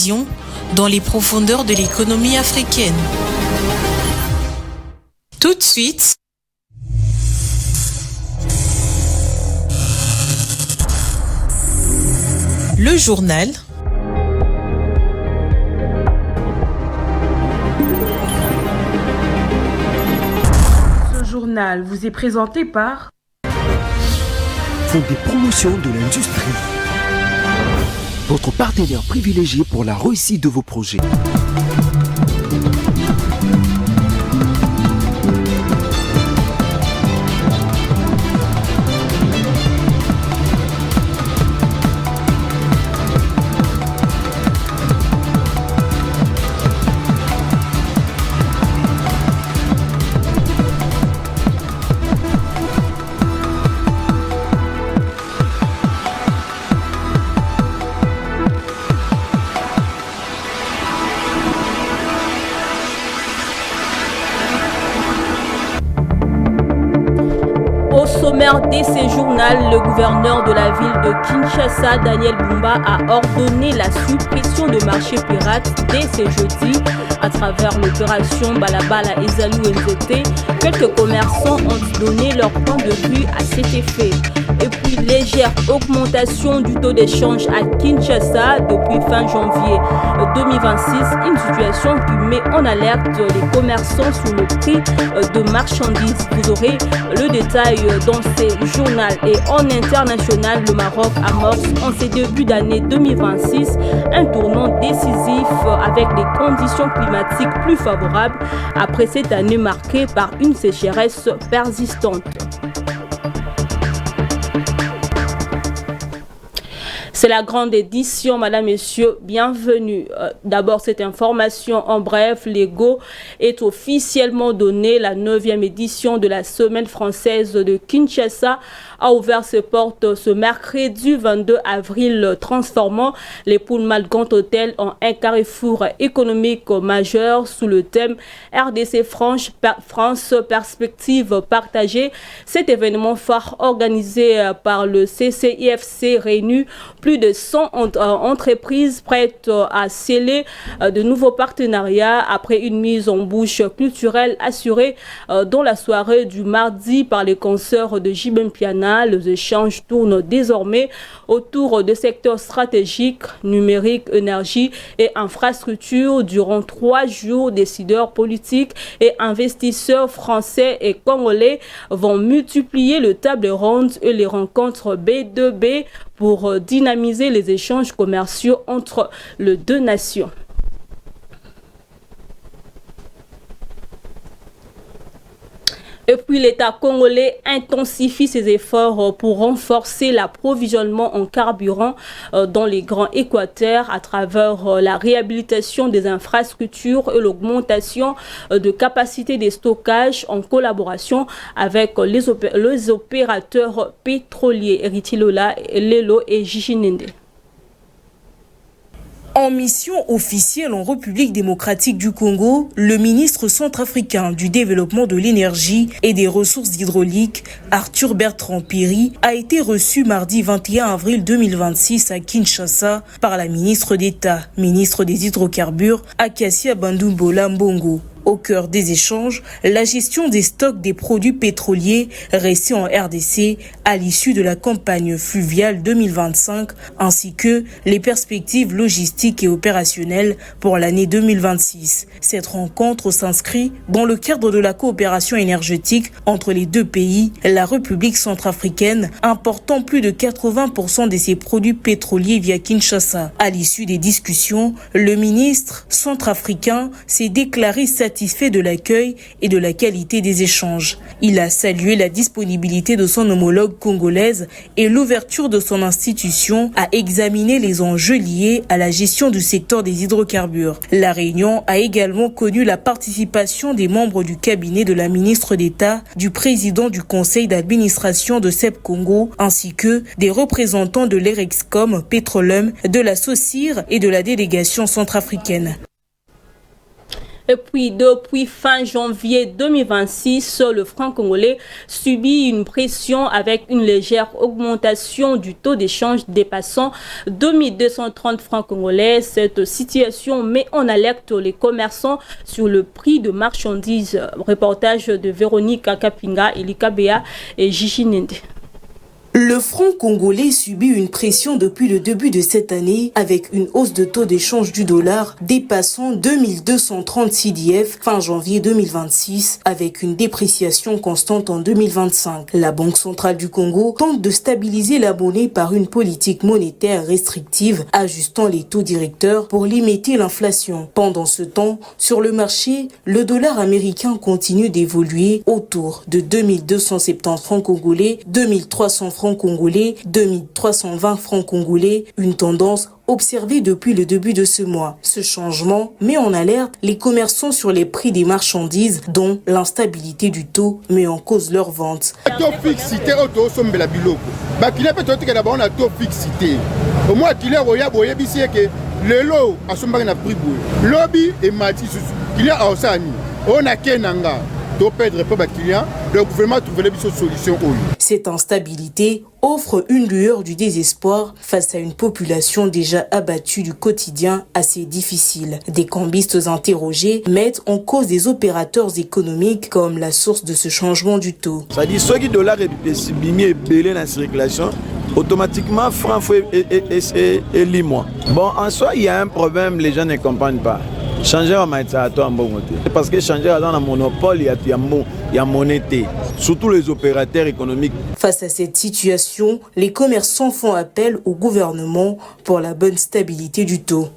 vision dans les profondeurs de l'économie africaine. Tout de suite, le journal. Ce journal vous est présenté par Fonds des promotions de l'industrie. Votre partenaire privilégié pour la réussite de vos projets. Dès ce journal, le gouverneur de la ville de Kinshasa, Daniel Bumba, a ordonné la suppression de marchés pirates dès ce jeudi à travers l'opération Balabala Ezalu NZT. Quelques commerçants ont donné leur point de vue à cet effet. Et puis, légère augmentation du taux d'échange à Kinshasa depuis fin janvier 2026, une situation qui met en alerte les commerçants sur le prix de marchandises. Vous aurez le détail dans ces journaux. Et en international, le Maroc amorce en ces débuts d'année 2026 un tournant décisif avec des conditions climatiques plus favorables après cette année marquée par une sécheresse persistante. C'est la grande édition, madame, messieurs, bienvenue. D'abord, cette information en bref, l'EGO est officiellement donnée. La 9e édition de la Semaine française de Kinshasa a ouvert ses portes ce mercredi 22 avril, transformant les Pullman Grand Hôtel en un carrefour économique majeur sous le thème RDC France Perspective Partagée. Cet événement phare organisé par le CCIFC réunit plus de 100 entreprises prêtes à sceller de nouveaux partenariats après une mise en bouche culturelle assurée dans la soirée du mardi par les concerts de Jibem Piana. Les échanges tournent désormais autour de secteurs stratégiques, numérique, énergie et infrastructure. Durant 3 jours, décideurs politiques et investisseurs français et congolais vont multiplier le table ronde et les rencontres B2B pour dynamiser les échanges commerciaux entre les deux nations. Et puis l'État congolais intensifie ses efforts pour renforcer l'approvisionnement en carburant dans les grands équateurs à travers la réhabilitation des infrastructures et l'augmentation de capacité de stockage en collaboration avec les opérateurs pétroliers Eritilola, Lelo et Jijinende. En mission officielle en République démocratique du Congo, le ministre centrafricain du développement de l'énergie et des ressources hydrauliques, Arthur Bertrand Péry, a été reçu mardi 21 avril 2026 à Kinshasa par la ministre d'État, ministre des hydrocarbures, Akassia Bandumbola Mbongo. Au cœur des échanges, la gestion des stocks des produits pétroliers restés en RDC à l'issue de la campagne fluviale 2025, ainsi que les perspectives logistiques et opérationnelles pour l'année 2026. Cette rencontre s'inscrit dans le cadre de la coopération énergétique entre les deux pays, la République centrafricaine important plus de 80% de ses produits pétroliers via Kinshasa. À l'issue des discussions, le ministre centrafricain s'est déclaré satisfait de l'accueil et de la qualité des échanges. Il a salué la disponibilité de son homologue congolaise et l'ouverture de son institution à examiner les enjeux liés à la gestion du secteur des hydrocarbures. La réunion a également connu la participation des membres du cabinet de la ministre d'État, du président du conseil d'administration de CEP Congo, ainsi que des représentants de l'Erexcom, Petroleum, de la SOCIR et de la délégation centrafricaine. Et puis, depuis fin janvier 2026, le franc congolais subit une pression avec une légère augmentation du taux d'échange dépassant 2230 francs congolais. Cette situation met en alerte les commerçants sur le prix de marchandises. Reportage de Véronique Akapinga, Elika Bea et Gigi Nende. Le franc congolais subit une pression depuis le début de cette année avec une hausse de taux d'échange du dollar dépassant 2230 CDF fin janvier 2026 avec une dépréciation constante en 2025. La Banque centrale du Congo tente de stabiliser la monnaie par une politique monétaire restrictive ajustant les taux directeurs pour limiter l'inflation. Pendant ce temps, sur le marché, le dollar américain continue d'évoluer autour de 2270 francs congolais, 2300 francs congolais, 2320 francs congolais, une tendance observée depuis le début de ce mois. Ce changement met en alerte les commerçants sur les prix des marchandises dont l'instabilité du taux met en cause leur vente. Cette instabilité offre une lueur du désespoir face à une population déjà abattue du quotidien assez difficile. Des cambistes interrogés mettent en cause des opérateurs économiques comme la source de ce changement du taux. Ça dit ceux qui dollars est bimé belé dans la circulation, automatiquement franc et limois. Bon, en soi, il y a un problème, les gens ne comprennent pas. Changer à un bon côté. Parce que changer dans un monopole, il y a monété. Surtout les opérateurs économiques. Face à cette situation, les commerçants font appel au gouvernement pour la bonne stabilité du taux.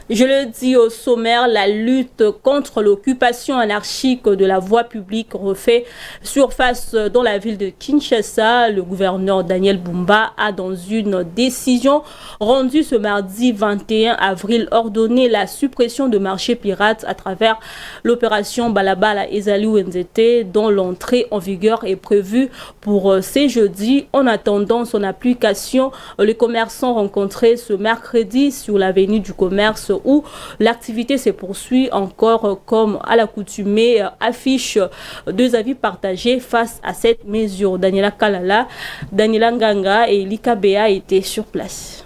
Je le dis au sommaire, la lutte contre l'occupation anarchique de la voie publique refait surface dans la ville de Kinshasa. Le gouverneur Daniel Bumba a, dans une décision rendue ce mardi 21 avril, ordonné la suppression de marchés pirates à travers l'opération Balabala Ezali Wenzete, dont l'entrée en vigueur est prévue pour ces jeudis. En attendant son application, les commerçants rencontrés ce mercredi sur l'avenue du Commerce où l'activité se poursuit encore comme à l'accoutumée, affiche deux avis partagés face à cette mesure. Daniela Kalala, Daniela Nganga et Lika Bea étaient sur place.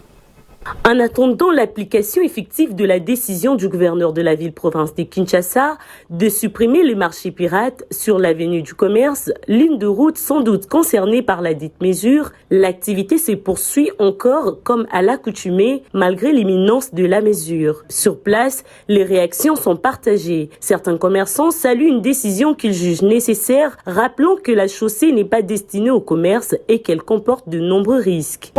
En attendant l'application effective de la décision du gouverneur de la ville-province de Kinshasa de supprimer les marchés pirates sur l'avenue du Commerce, ligne de route sans doute concernée par la dite mesure, l'activité se poursuit encore comme à l'accoutumée malgré l'imminence de la mesure. Sur place, les réactions sont partagées. Certains commerçants saluent une décision qu'ils jugent nécessaire, rappelant que la chaussée n'est pas destinée au commerce et qu'elle comporte de nombreux risques.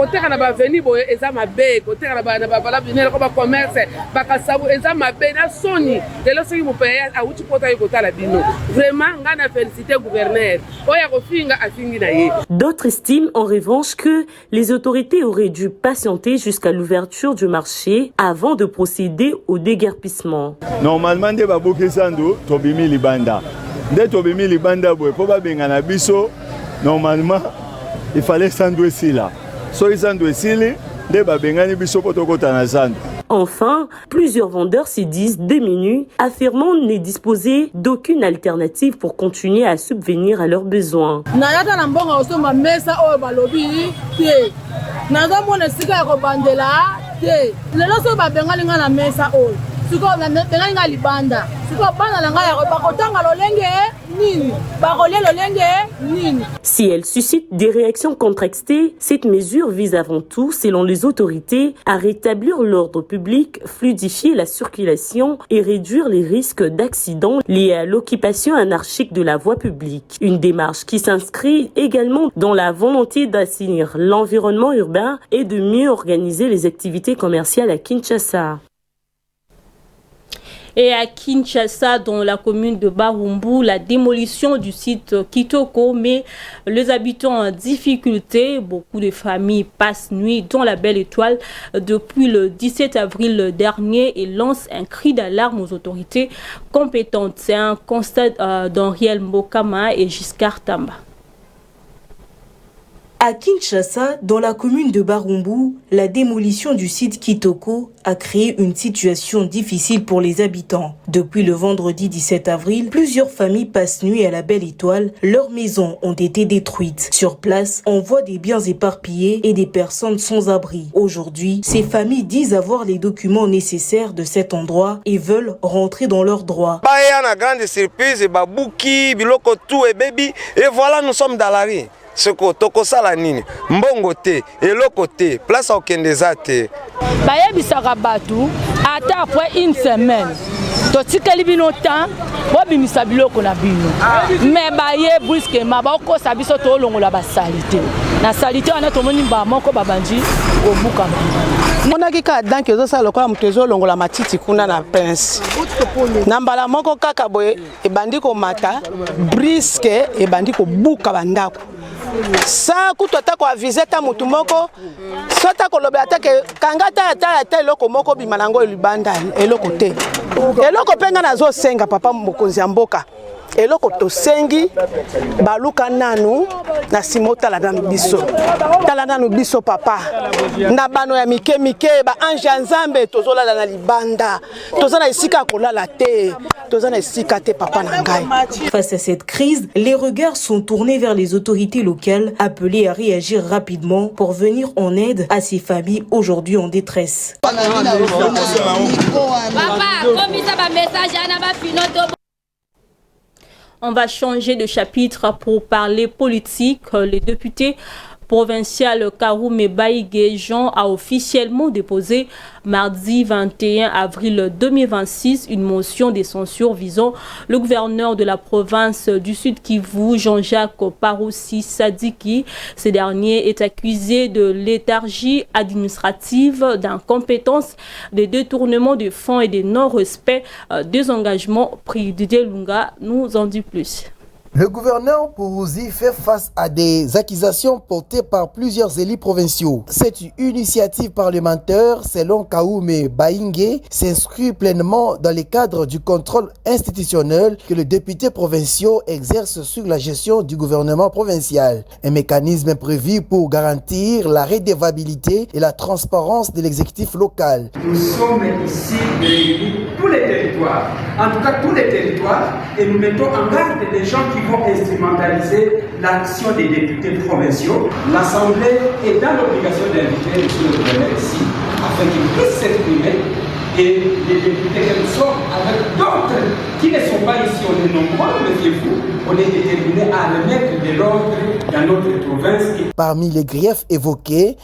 D'autres estiment en revanche que les autorités auraient dû patienter jusqu'à l'ouverture du marché avant de procéder au déguerpissement. Normalement, de babokesando tobimi libanda. De tobimi libanda boy po ba bengana biso. Normalement, il fallait s'andouer ici là. So ils s'andouer ici. Enfin, plusieurs vendeurs se disent démunis, affirmant ne disposer d'aucune alternative pour continuer à subvenir à leurs besoins. Si elle suscite des réactions contrastées, cette mesure vise avant tout, selon les autorités, à rétablir l'ordre public, fluidifier la circulation et réduire les risques d'accidents liés à l'occupation anarchique de la voie publique. Une démarche qui s'inscrit également dans la volonté d'assainir l'environnement urbain et de mieux organiser les activités commerciales à Kinshasa. Et à Kinshasa, dans la commune de Barumbu, la démolition du site Kitoko met les habitants en difficulté. Beaucoup de familles passent nuit dans la Belle Étoile depuis le 17 avril dernier et lancent un cri d'alarme aux autorités compétentes. C'est un constat d'Henriel Mokama et Giscard Tamba. À Kinshasa, dans la commune de Barumbu, la démolition du site Kitoko a créé une situation difficile pour les habitants. Depuis le vendredi 17 avril, plusieurs familles passent nuit à la Belle Étoile. Leurs maisons ont été détruites. Sur place, on voit des biens éparpillés et des personnes sans abri. Aujourd'hui, ces familles disent avoir les documents nécessaires de cet endroit et veulent rentrer dans leurs droits. Une grande surprise, Babouki, Biloko, tout et baby, et voilà, nous sommes dans la rue. Ce que toko sala nini mbongo te eloko te place au kendezate baye bisaka batu ata après une semaine totikeli bino temps bobimisa biloko na bino mais baye brusquement bakosa biso to longola basalite na salite wana tomoni ba moko babandi obuka monaki ka danke zo sala lokola mutezo longola matiti kuna na prince na mbala moko kaka boye ebandi ko mata briske ebandi ko buka bandako sa kutota ko aviser ta mutu moko sota ko lobe atake kangata ata eloko moko bimanango libanda eloko te eloko penga nazo senga papa mokonzi ya mboka eloko to sengi baluka nanu na simota la nanu biso tala nanu biso papa na bano ya mike ba anja nzambe tozola na libanda tozana isika kolala te tozana isika te papa na ngai. Face à cette crise, les regards sont tournés vers les autorités locales appelées à réagir rapidement pour venir en aide à ces familles aujourd'hui en détresse. On va changer de chapitre pour parler politique. Le député provincial Karoume Baïgué Jean a officiellement déposé mardi 21 avril 2026 une motion de censure visant le gouverneur de la province du Sud Kivu, Jean-Jacques Paroussi Sadiki. Ce dernier est accusé de léthargie administrative, d'incompétence, de détournement de fonds et de non-respect des engagements pris. Didier Lunga nous en dit plus. Le gouverneur Pourouzi fait face à des accusations portées par plusieurs élus provinciaux. Cette initiative parlementaire, selon Kaoume Baïngué, s'inscrit pleinement dans le cadre du contrôle institutionnel que les députés provinciaux exercent sur la gestion du gouvernement provincial. Un mécanisme prévu pour garantir la redevabilité et la transparence de l'exécutif local. Nous sommes ici réunis tous les territoires, en tout cas tous les territoires, et nous mettons en garde les gens qui vont instrumentaliser l'action des députés provinciaux. L'Assemblée est dans l'obligation d'inviter le gouverneur ici afin qu'il puisse s'exprimer et les députés que nous sommes avec d'autres qui ne sont pas ici, on est nombreux, méfiez-vous, on est déterminés à remettre de l'ordre dans notre province. Parmi les griefs évoqués,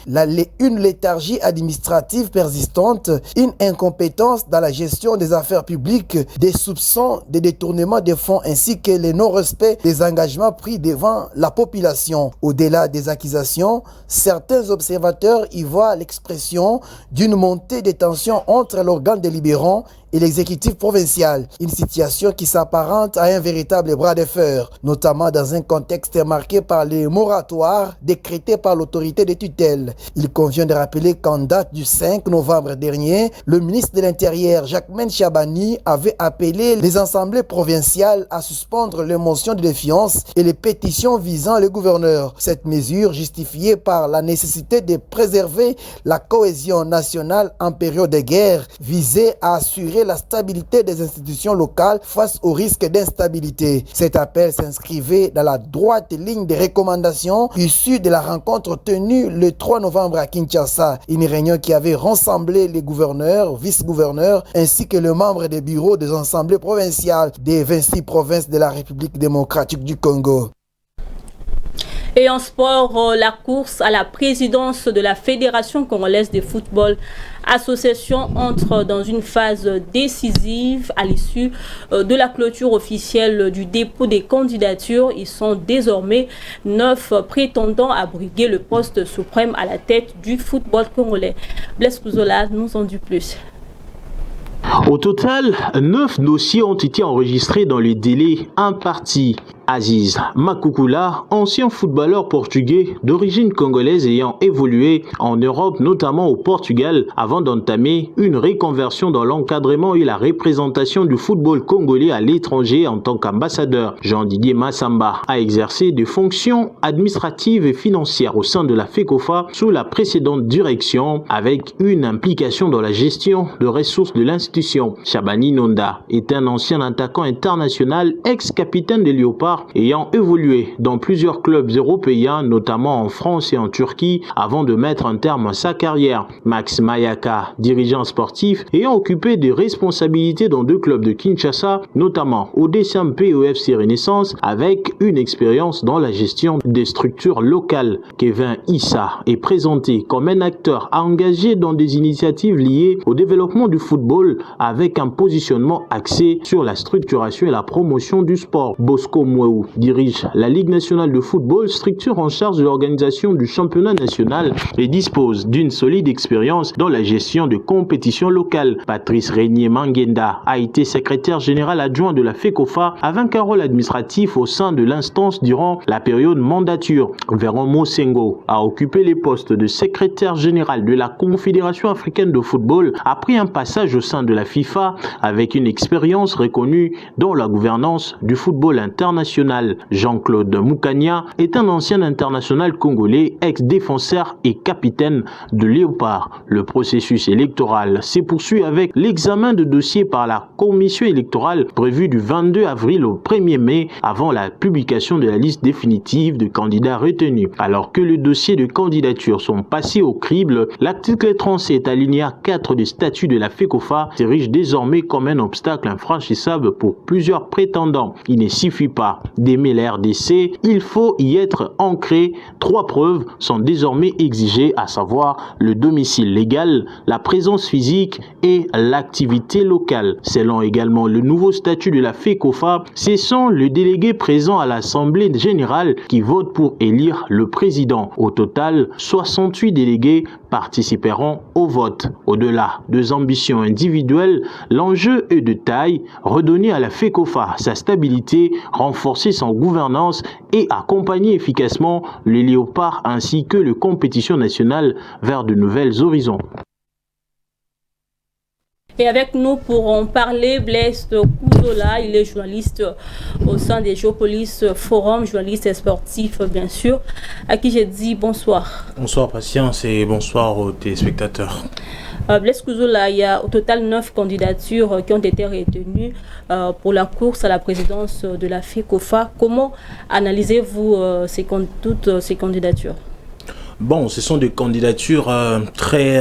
une léthargie administrative persistante, une incompétence dans la gestion des affaires publiques, des soupçons de détournement des fonds ainsi que le non-respect des engagements pris devant la population. Au-delà des accusations, certains observateurs y voient l'expression d'une montée des tensions entre l'organe délibérant et l'exécutif provincial, une situation qui s'apparente à un véritable bras de fer, notamment dans un contexte marqué par les moratoires décrétés par l'autorité de tutelle. Il convient de rappeler qu'en date du 5 novembre dernier, le ministre de l'Intérieur, Jacquemain Chabani, avait appelé les assemblées provinciales à suspendre les motions de défiance et les pétitions visant le gouverneur. Cette mesure, justifiée par la nécessité de préserver la cohésion nationale en période de guerre, visait à assurer la stabilité des institutions locales face au risque d'instabilité. Cet appel s'inscrivait dans la droite ligne des recommandations issues de la rencontre tenue le 3 novembre à Kinshasa, une réunion qui avait rassemblé les gouverneurs, vice-gouverneurs ainsi que les membres des bureaux des assemblées provinciales des 26 provinces de la République démocratique du Congo. Et en sport, la course à la présidence de la Fédération congolaise de football association entre dans une phase décisive à l'issue de la clôture officielle du dépôt des candidatures. Ils sont désormais 9 prétendants à briguer le poste suprême à la tête du football congolais. Blaise Pouzola nous en dit plus. Au total, 9 dossiers ont été enregistrés dans le délai imparti. Aziz Makukula, ancien footballeur portugais d'origine congolaise ayant évolué en Europe, notamment au Portugal, avant d'entamer une reconversion dans l'encadrement et la représentation du football congolais à l'étranger en tant qu'ambassadeur. Jean-Didier Massamba a exercé des fonctions administratives et financières au sein de la FECOFA sous la précédente direction, avec une implication dans la gestion de ressources de l'institution. Shabani Nonda est un ancien attaquant international, ex-capitaine des Léopards, ayant évolué dans plusieurs clubs européens, notamment en France et en Turquie, avant de mettre un terme à sa carrière. Max Mayaka, dirigeant sportif, ayant occupé des responsabilités dans 2 clubs de Kinshasa, notamment au DCMP et au FC Renaissance, avec une expérience dans la gestion des structures locales. Kevin Issa est présenté comme un acteur engagé dans des initiatives liées au développement du football, avec un positionnement axé sur la structuration et la promotion du sport. Bosco Mweu dirige la Ligue nationale de football, structure en charge de l'organisation du championnat national, et dispose d'une solide expérience dans la gestion de compétitions locales. Patrice Régnier Mangenda a été secrétaire général adjoint de la FECOFA avec un rôle administratif au sein de l'instance durant la période mandature. Véron Mosengo a occupé les postes de secrétaire général de la Confédération africaine de football après un passage au sein de la FIFA avec une expérience reconnue dans la gouvernance du football international. Jean-Claude Moukania est un ancien international congolais, ex-défenseur et capitaine de Léopard. Le processus électoral s'est poursuivi avec l'examen de dossiers par la commission électorale prévu du 22 avril au 1er mai avant la publication de la liste définitive de candidats retenus. Alors que les dossiers de candidature sont passés au crible, l'article 37 alinéa 4 du statut de la FECOFA s'érige désormais comme un obstacle infranchissable pour plusieurs prétendants. Il ne suffit pas d'aimer la RDC, il faut y être ancré. 3 preuves sont désormais exigées, à savoir le domicile légal, la présence physique et l'activité locale. Selon également le nouveau statut de la FECOFA, ce sont les délégués présents à l'Assemblée générale qui votent pour élire le président. Au total, 68 délégués participeront au vote. Au-delà des ambitions individuelles, l'enjeu est de taille: redonner à la FECOFA sa stabilité, renforcer son gouvernance et accompagner efficacement les Léopards ainsi que les compétitions nationales vers de nouvelles horizons. Et avec nous pour en parler, Blaise Kouzola, il est journaliste au sein des Géopolis Forum, journaliste sportif bien sûr, à qui j'ai dit bonsoir. Bonsoir Patience et bonsoir aux téléspectateurs. Blaise Kouzola, il y a au total 9 candidatures qui ont été retenues pour la course à la présidence de la FECOFA. Comment analysez-vous toutes ces candidatures ? Bon, ce sont des candidatures très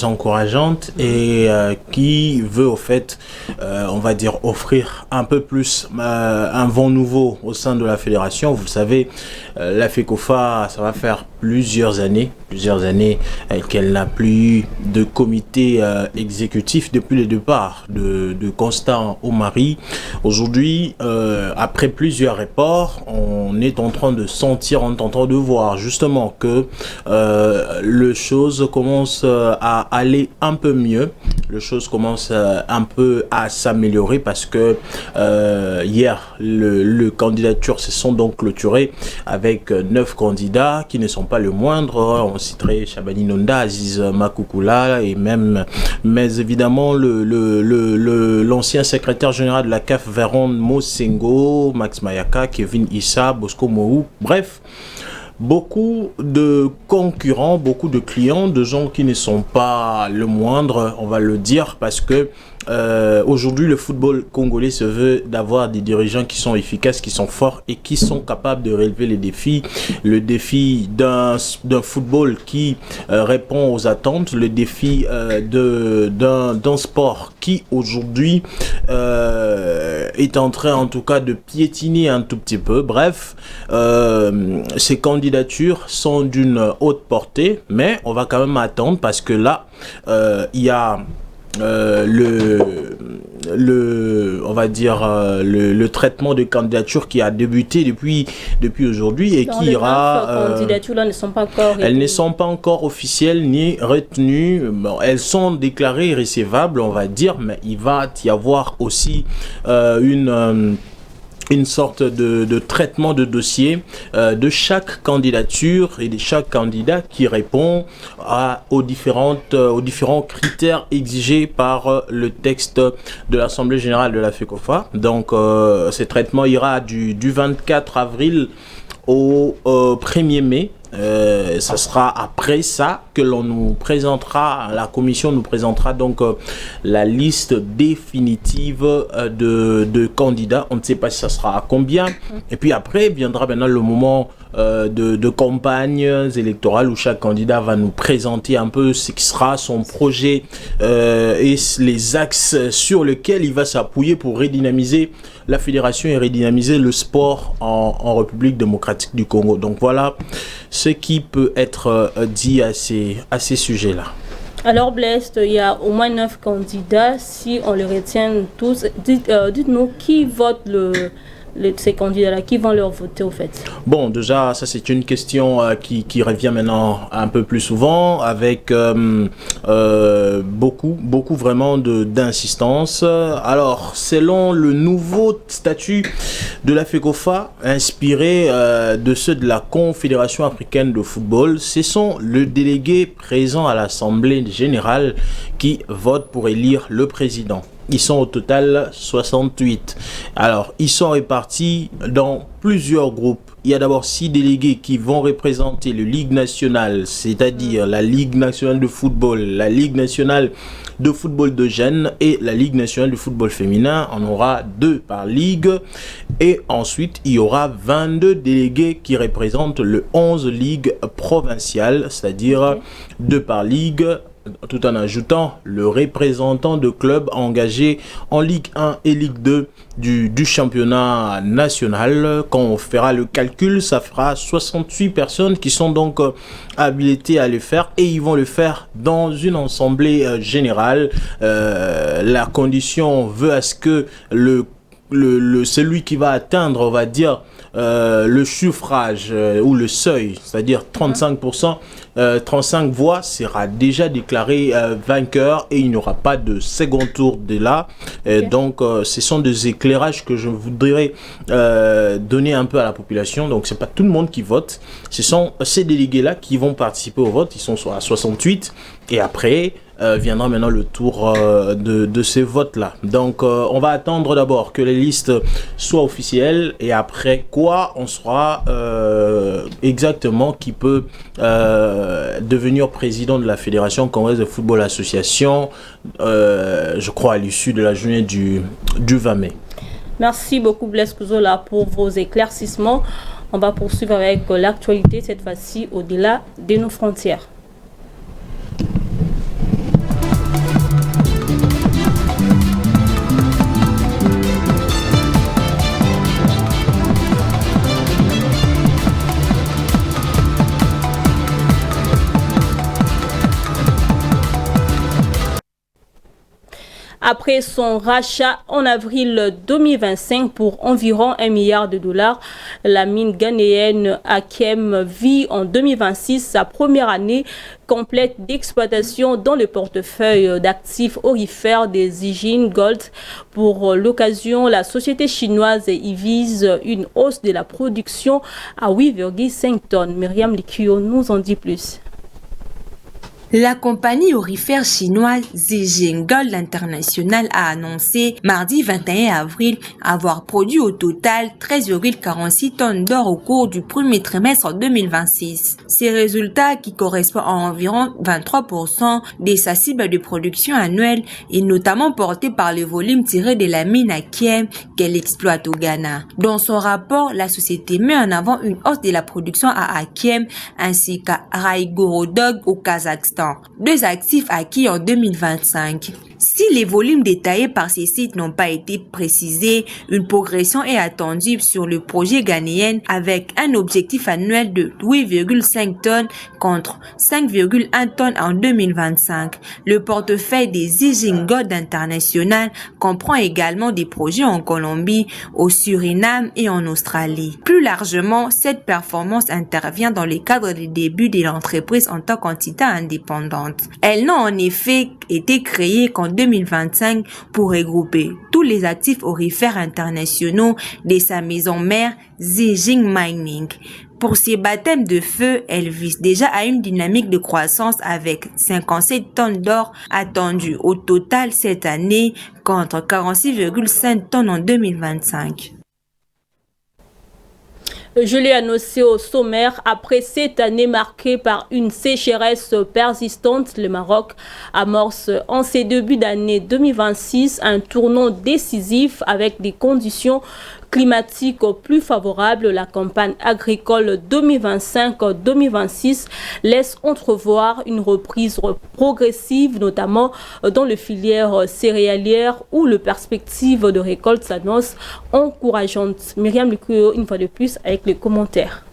encourageantes et qui veut au fait, on va dire, offrir un peu plus un vent nouveau au sein de la fédération. Vous le savez, la FECOFA, ça va faire plusieurs années qu'elle n'a plus eu de comité exécutif depuis le départ de Constant Omari. Aujourd'hui, après plusieurs reports, on est en train de sentir, on est en train de voir justement que le chose commence à aller un peu mieux, le chose commence un peu à s'améliorer parce que hier, les candidatures se sont donc clôturées avec 9 candidats qui ne sont pas le moindre. On citerait Shabani Nonda, Aziz Makukula et même, mais évidemment l'ancien secrétaire général de la CAF, Véron Mosengo, Max Mayaka, Kevin Issa, Bosco Mweu, bref. Beaucoup de concurrents, beaucoup de clients, de gens qui ne sont pas le moindre, on va le dire, parce que aujourd'hui le football congolais se veut d'avoir des dirigeants qui sont efficaces, qui sont forts et qui sont capables de relever les défis. Le défi d'un football qui répond aux attentes, le défi d'un sport qui aujourd'hui est en train en tout cas de piétiner un tout petit peu. Bref, ces candidatures sont d'une haute portée, mais on va quand même attendre parce que là, il y a on va dire le traitement de candidature qui a débuté depuis aujourd'hui et qui ira candidatures là ne sont pas encore elles ne sont pas encore officielles ni retenues. Bon, elles sont déclarées irrécevables, on va dire, mais il va y avoir aussi une sorte de traitement de dossier de chaque candidature et de chaque candidat qui répond aux différents critères exigés par le texte de l'Assemblée générale de la FECOFA. Donc ce traitement ira du 24 avril au 1er mai. Ça sera après ça que l'on nous présentera, la commission nous présentera donc la liste définitive de candidats. On ne sait pas si ça sera à combien. Et puis après viendra maintenant le moment de campagnes électorales où chaque candidat va nous présenter un peu ce qui sera son projet et les axes sur lesquels il va s'appuyer pour redynamiser la fédération et redynamiser le sport en République démocratique du Congo. Donc voilà ce qui peut être dit à ces sujets-là. Alors Blaise, il y a au moins 9 candidats. Si on les retient tous, dites-nous qui vote ces candidats-là, qui vont leur voter au fait? Bon, déjà, ça c'est une question qui revient maintenant un peu plus souvent avec beaucoup vraiment d'insistance. Alors, selon le nouveau statut de la FECOFA, inspiré de ceux de la Confédération africaine de football, ce sont le délégué présent à l'Assemblée générale qui vote pour élire le président. Ils sont au total 68. Alors, ils sont répartis dans plusieurs groupes. Il y a d'abord 6 délégués qui vont représenter le Ligue nationale, c'est-à-dire la Ligue nationale de football, la Ligue nationale de football de jeunes et la Ligue nationale de football féminin. On aura 2 par ligue. Et ensuite, il y aura 22 délégués qui représentent le 11 ligues provinciales, c'est-à-dire 2 par ligue, tout en ajoutant le représentant de clubs engagés en Ligue 1 et Ligue 2 du championnat national. Quand on fera le calcul, ça fera 68 personnes qui sont donc habilitées à le faire et ils vont le faire dans une assemblée générale. La condition veut à ce que celui qui va atteindre, on va dire, le suffrage ou le seuil, c'est-à-dire 35%, 35 voix, sera déjà déclaré vainqueur et il n'y aura pas de second tour de là. Okay. Donc, ce sont des éclairages que je voudrais donner un peu à la population. Donc, c'est pas tout le monde qui vote. Ce sont ces délégués-là qui vont participer au vote. Ils sont à 68 et après viendra maintenant le tour de ces votes-là. Donc, on va attendre d'abord que les listes soient officielles et après quoi on saura exactement qui peut devenir président de la Fédération congolaise de football association, je crois à l'issue de la journée du 20 mai. Merci beaucoup Blaise Kuzola pour vos éclaircissements. On va poursuivre avec l'actualité, cette fois-ci au-delà de nos frontières. Après son rachat en avril 2025 pour environ $1 milliard, la mine ghanéenne Akiem vit en 2026 sa première année complète d'exploitation dans le portefeuille d'actifs aurifères des Zijin Gold. Pour l'occasion, la société chinoise y vise une hausse de la production à 8,5 tonnes. Myriam Likio nous en dit plus. La compagnie aurifère chinoise Zijin Gold International a annoncé mardi 21 avril avoir produit au total 13,46 tonnes d'or au cours du premier trimestre 2026. Ces résultats, qui correspondent à environ 23% de sa cible de production annuelle, est notamment porté par le volume tiré de la mine Akiem qu'elle exploite au Ghana. Dans son rapport, la société met en avant une hausse de la production à Akiem ainsi qu'à Raigorodog au Kazakhstan. 2 actifs acquis en 2025. Si les volumes détaillés par ces sites n'ont pas été précisés, une progression est attendue sur le projet ghanéen avec un objectif annuel de 8,5 tonnes contre 5,1 tonnes en 2025. Le portefeuille des Zijin Gold International comprend également des projets en Colombie, au Suriname et en Australie. Plus largement, cette performance intervient dans le cadre des débuts de l'entreprise en tant qu'entité indépendante. Elles n'ont en effet été créées qu'en en 2025 pour regrouper tous les actifs aurifères internationaux de sa maison mère Zijin Mining. Pour ces baptêmes de feu, elle vise déjà à une dynamique de croissance avec 57 tonnes d'or attendues au total cette année contre 46,5 tonnes en 2025. Je l'ai annoncé au sommaire, après cette année marquée par une sécheresse persistante, le Maroc amorce en ses débuts d'année 2026 un tournant décisif avec des conditions climatique plus favorable. La campagne agricole 2025-2026 laisse entrevoir une reprise progressive, notamment dans les filières céréalières où les perspectives de récolte s'annoncent encourageantes. Myriam Lukuyo, une fois de plus, avec les commentaires.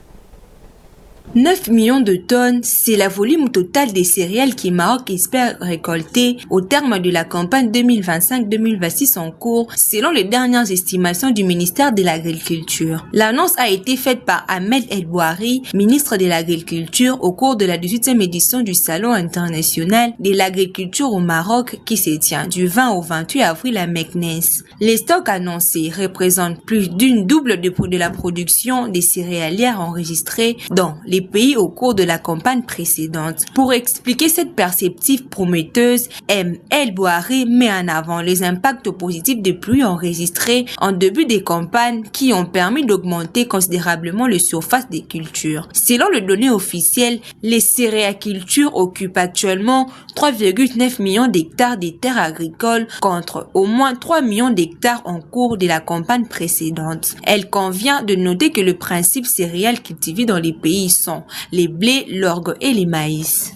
9 millions de tonnes, c'est la volume totale des céréales que Maroc espère récolter au terme de la campagne 2025-2026 en cours, selon les dernières estimations du ministère de l'Agriculture. L'annonce a été faite par Ahmed El Bouhari, ministre de l'Agriculture, au cours de la 18e édition du Salon international de l'agriculture au Maroc qui se tient du 20 au 28 avril à Meknès. Les stocks annoncés représentent plus d'une double de la production des céréalières enregistrées dans les pays au cours de la campagne précédente. Pour expliquer cette perspective prometteuse, M. El Bouhari met en avant les impacts positifs des pluies enregistrées en début des campagnes qui ont permis d'augmenter considérablement les surfaces des cultures. Selon les données officielles, les céréacultures occupent actuellement 3,9 millions d'hectares de terres agricoles contre au moins 3 millions d'hectares en cours de la campagne précédente. Elle convient de noter que le principe céréales cultivées dans les pays sont les blés, l'orge et les maïs.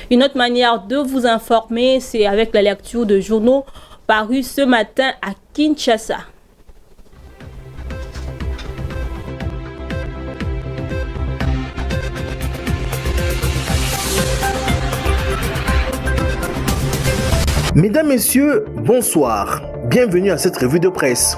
Une autre manière de vous informer, c'est avec la lecture de journaux parus ce matin à Kinshasa. Mesdames, Messieurs, bonsoir. Bienvenue à cette revue de presse.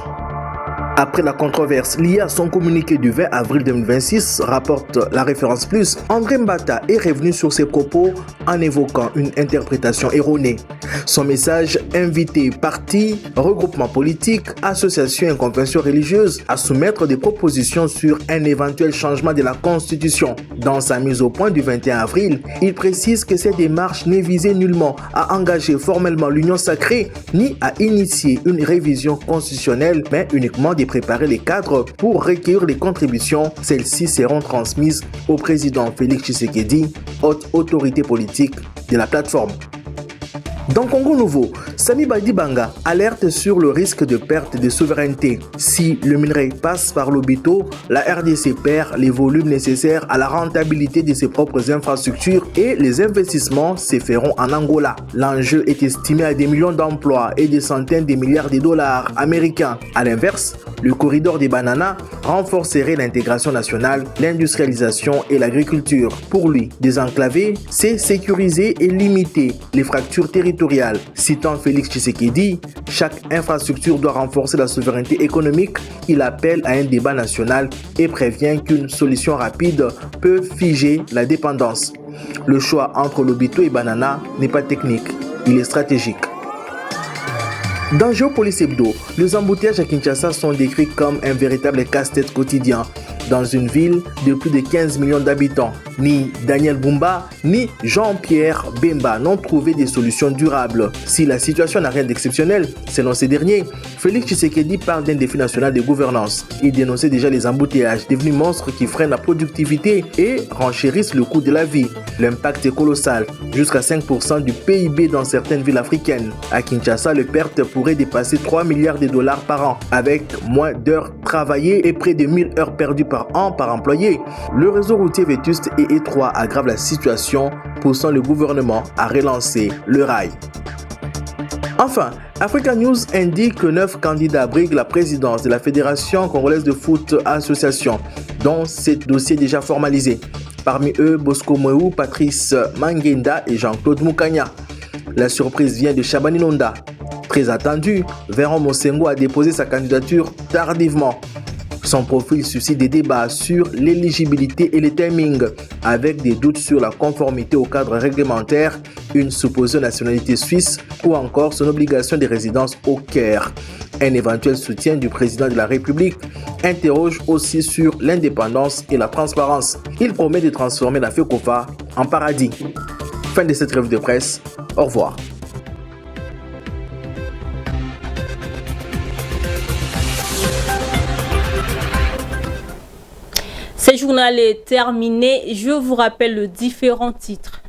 Après la controverse liée à son communiqué du 20 avril 2026, rapporte la référence plus, André Mbata est revenu sur ses propos en évoquant une interprétation erronée. Son message invitait partis, regroupements politiques, associations et conventions religieuses à soumettre des propositions sur un éventuel changement de la Constitution. Dans sa mise au point du 21 avril, il précise que cette démarche n'est visée nullement à engager formellement l'union sacrée ni à initier une révision constitutionnelle, mais uniquement de préparer les cadres pour recueillir les contributions. Celles-ci seront transmises au président Félix Tshisekedi, haute autorité politique de la plateforme. Dans Congo Nouveau, Sami Badibanga alerte sur le risque de perte de souveraineté. Si le minerai passe par l'Obito, la RDC perd les volumes nécessaires à la rentabilité de ses propres infrastructures et les investissements se feront en Angola. L'enjeu est estimé à des millions d'emplois et des centaines de milliards de dollars américains. À l'inverse, le corridor des bananas renforcerait l'intégration nationale, l'industrialisation et l'agriculture. Pour lui, désenclaver, c'est sécuriser et limiter les fractures territoriales. Citant Félix Tshisekedi, chaque infrastructure doit renforcer la souveraineté économique. Il appelle à un débat national et prévient qu'une solution rapide peut figer la dépendance. Le choix entre Lobito et Banana n'est pas technique, il est stratégique. Dans Géopolice Hebdo, les embouteillages à Kinshasa sont décrits comme un véritable casse-tête quotidien. Dans une ville de plus de 15 millions d'habitants, ni Daniel Bumba, ni Jean-Pierre Bemba n'ont trouvé des solutions durables. Si la situation n'a rien d'exceptionnel, selon ces derniers, Félix Tshisekedi parle d'un défi national de gouvernance. Il dénonçait déjà les embouteillages devenus monstres qui freinent la productivité et renchérissent le coût de la vie. L'impact est colossal, jusqu'à 5% du PIB dans certaines villes africaines. À Kinshasa, les pertes pourraient dépasser 3 milliards de dollars par an, avec moins d'heures travaillées et près de 1000 heures perdues par an par employé. Le réseau routier vétuste et étroit aggrave la situation, poussant le gouvernement à relancer le rail. Enfin, Africa News indique que 9 candidats briguent la présidence de la Fédération congolaise de foot association, dont 7 dossiers déjà formalisés. Parmi eux, Bosco Mouéou, Patrice Mangenda et Jean-Claude Moukanya. La surprise vient de Chabani Londa. Très attendu, Véron Mosengo a déposé sa candidature tardivement. Son profil suscite des débats sur l'éligibilité et le timing, avec des doutes sur la conformité au cadre réglementaire une supposée nationalité suisse ou encore son obligation de résidence au Caire. Un éventuel soutien du président de la République interroge aussi sur l'indépendance et la transparence. Il promet de transformer la FECOFA en paradis. Fin de cette revue de presse. Au revoir. Ce journal est terminé. Je vous rappelle les différents titres.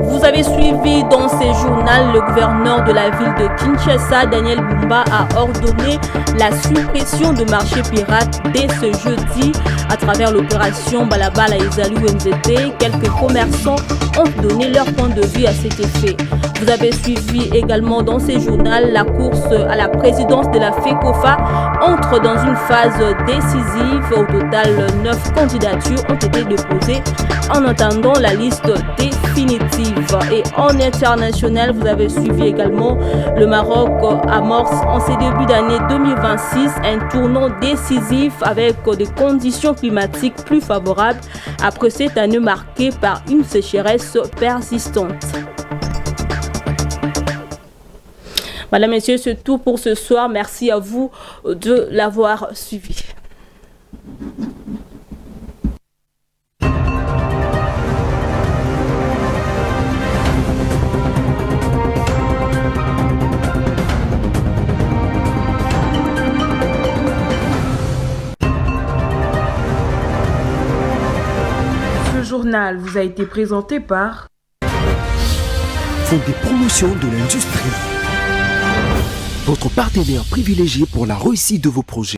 Vous avez suivi dans ce journal, le gouverneur de la ville de Kinshasa, Daniel Bumba, a ordonné la suppression de marchés pirates dès ce jeudi à travers l'opération Balabala Ezalu NZT. Quelques commerçants ont donné leur point de vue à cet effet. Vous avez suivi également dans ce journal la course à la présidence de la FECOFA entre dans une phase décisive. Au total, 9 candidatures ont été déposées en attendant la liste définitive. Et en international, vous avez suivi également le Maroc amorce en ce début d'année 2026 un tournant décisif avec des conditions climatiques plus favorables après cette année marquée par une sécheresse persistante. Madame, Messieurs, c'est tout pour ce soir. Merci à vous de l'avoir suivi. Ce journal vous a été présenté par Fonds des promotions de l'industrie. Votre partenaire privilégié pour la réussite de vos projets.